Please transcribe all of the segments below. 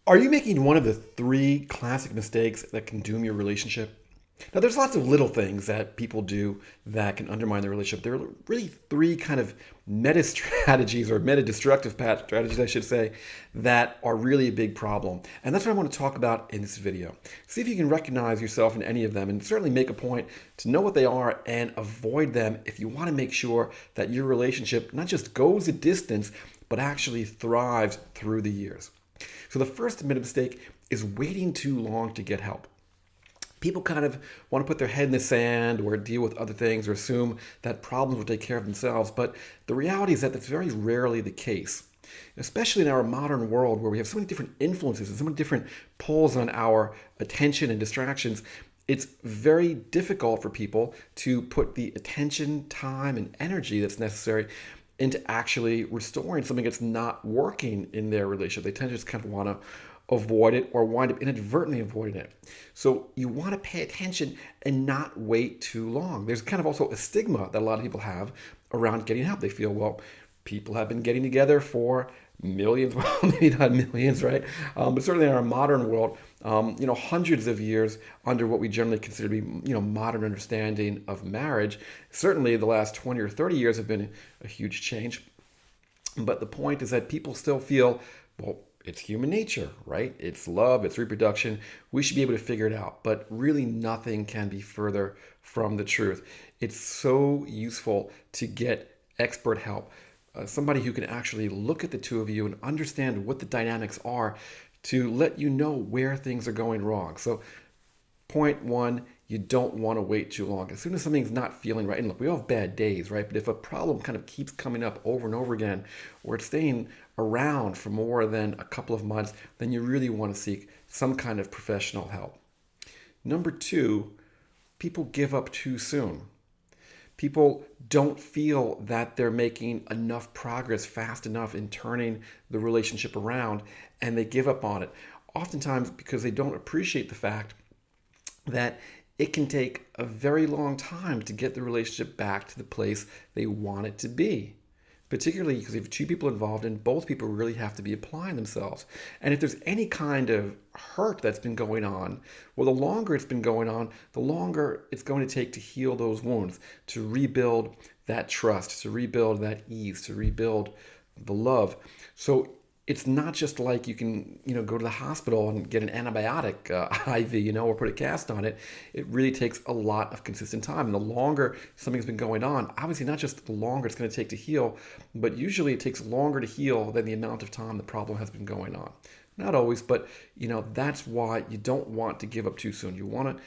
Are you making one of the three classic mistakes that can doom your relationship? Now, there's lots of little things that people do that can undermine their relationship. There are really three kind of meta strategies or meta destructive strategies, I should say, that are really a big problem. And that's what I want to talk about in this video. See if you can recognize yourself in any of them and certainly make a point to know what they are and avoid them if you want to make sure that your relationship not just goes a distance, but actually thrives through the years. So the first mistake is waiting too long to get help. People kind of want to put their head in the sand or deal with other things or assume that problems will take care of themselves, but the reality is that that's very rarely the case. Especially in our modern world where we have so many different influences and so many different pulls on our attention and distractions, it's very difficult for people to put the attention, time, and energy that's necessary into actually restoring something that's not working in their relationship. They tend to just kind of want to avoid it or wind up inadvertently avoiding it. So you want to pay attention and not wait too long. There's kind of also a stigma that a lot of people have around getting help. They feel, well, people have been getting together for millions, well, maybe not millions, right? But certainly in our modern world, hundreds of years under what we generally consider to be, modern understanding of marriage. Certainly the last 20 or 30 years have been a huge change. But the point is that people still feel, well, it's human nature, right? It's love, it's reproduction. We should be able to figure it out. But really nothing can be further from the truth. It's so useful to get expert help. Somebody who can actually look at the two of you and understand what the dynamics are to let you know where things are going wrong. So point one, you don't want to wait too long. As soon as something's not feeling right, and look, we all have bad days, right? But if a problem kind of keeps coming up over and over again, or it's staying around for more than a couple of months, then you really want to seek some kind of professional help. Number two, people give up too soon. People don't feel that they're making enough progress fast enough in turning the relationship around, and they give up on it. Oftentimes because they don't appreciate the fact that it can take a very long time to get the relationship back to the place they want it to be. Particularly because you have two people involved and both people really have to be applying themselves. And if there's any kind of hurt that's been going on, well, the longer it's been going on, the longer it's going to take to heal those wounds, to rebuild that trust, to rebuild that ease, to rebuild the love. So it's not just like you can, go to the hospital and get an antibiotic IV, or put a cast on it. It really takes a lot of consistent time. And the longer something's been going on, obviously not just the longer it's going to take to heal, but usually it takes longer to heal than the amount of time the problem has been going on. Not always, but that's why you don't want to give up too soon. You want to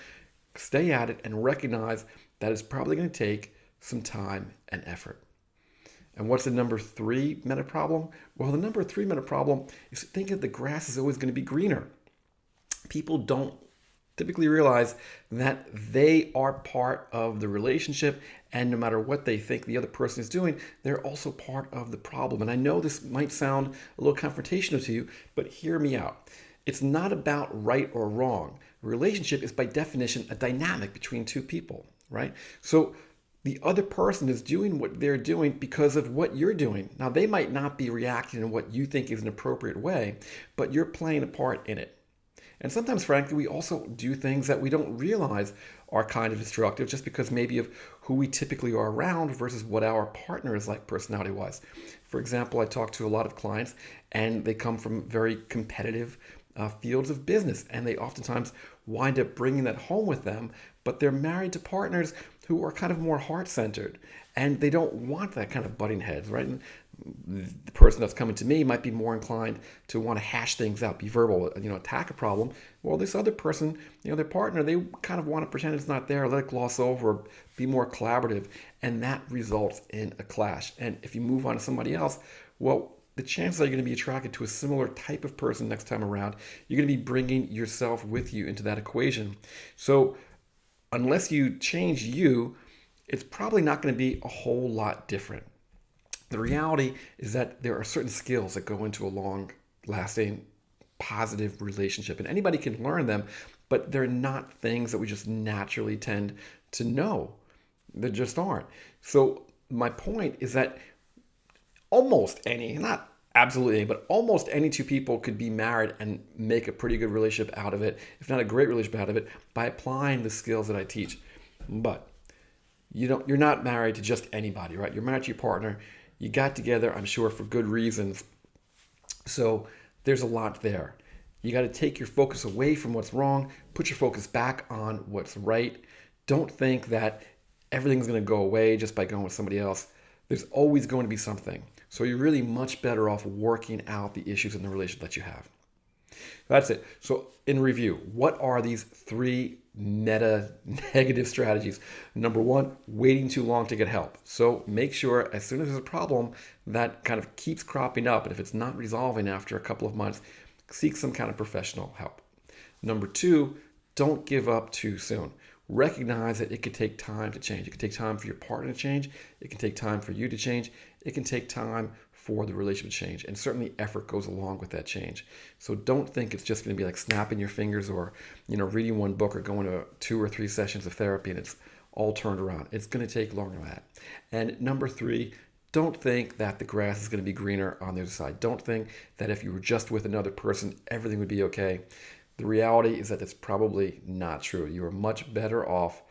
stay at it and recognize that it's probably going to take some time and effort. And what's the number three meta problem? Well, the number three meta problem is thinking that the grass is always going to be greener. People don't typically realize that they are part of the relationship, and no matter what they think the other person is doing, they're also part of the problem. And I know this might sound a little confrontational to you, but hear me out. It's not about right or wrong. A relationship is by definition a dynamic between two people, right? So the other person is doing what they're doing because of what you're doing. Now, they might not be reacting in what you think is an appropriate way, but you're playing a part in it. And sometimes, frankly, we also do things that we don't realize are kind of destructive just because maybe of who we typically are around versus what our partner is like personality-wise. For example, I talk to a lot of clients and they come from very competitive fields of business, and they oftentimes wind up bringing that home with them, but they're married to partners who are kind of more heart-centered, and they don't want that kind of butting heads, right? And the person that's coming to me might be more inclined to want to hash things out, be verbal, attack a problem. Well, this other person, their partner, they kind of want to pretend it's not there, let it gloss over, or be more collaborative, and that results in a clash. And if you move on to somebody else, well, the chances are you're going to be attracted to a similar type of person next time around. You're going to be bringing yourself with you into that equation. So unless you change you, it's probably not going to be a whole lot different. The reality is that there are certain skills that go into a long-lasting, positive relationship, and anybody can learn them, but they're not things that we just naturally tend to know. They just aren't. So my point is that almost any, not Absolutely, but almost any two people could be married and make a pretty good relationship out of it, if not a great relationship out of it, by applying the skills that I teach. But you're not married to just anybody, right? You're married to your partner. You got together, I'm sure, for good reasons. So there's a lot there. You got to take your focus away from what's wrong, put your focus back on what's right. Don't think that everything's going to go away just by going with somebody else. There's always going to be something. So you're really much better off working out the issues in the relationship that you have. That's it. So in review, what are these three meta negative strategies? Number one, waiting too long to get help. So make sure as soon as there's a problem that kind of keeps cropping up, and if it's not resolving after a couple of months, seek some kind of professional help. Number two, don't give up too soon. Recognize that it could take time to change. It can take time for your partner to change. It can take time for you to change. It can take time for the relationship to change. And certainly effort goes along with that change. So don't think it's just going to be like snapping your fingers or, reading one book or going to 2 or 3 sessions of therapy and it's all turned around. It's going to take longer than that. And number three, don't think that the grass is going to be greener on the other side. Don't think that if you were just with another person, everything would be okay. The reality is that that's probably not true. You are much better off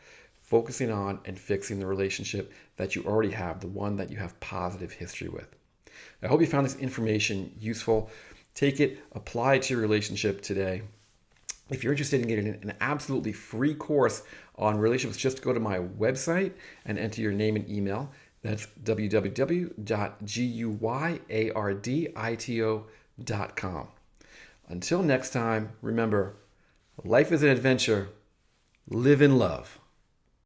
focusing on and fixing the relationship that you already have, the one that you have positive history with. I hope you found this information useful. Take it, apply it to your relationship today. If you're interested in getting an absolutely free course on relationships, just go to my website and enter your name and email. That's www.guyardito.com. Until next time, remember, life is an adventure. Live in love.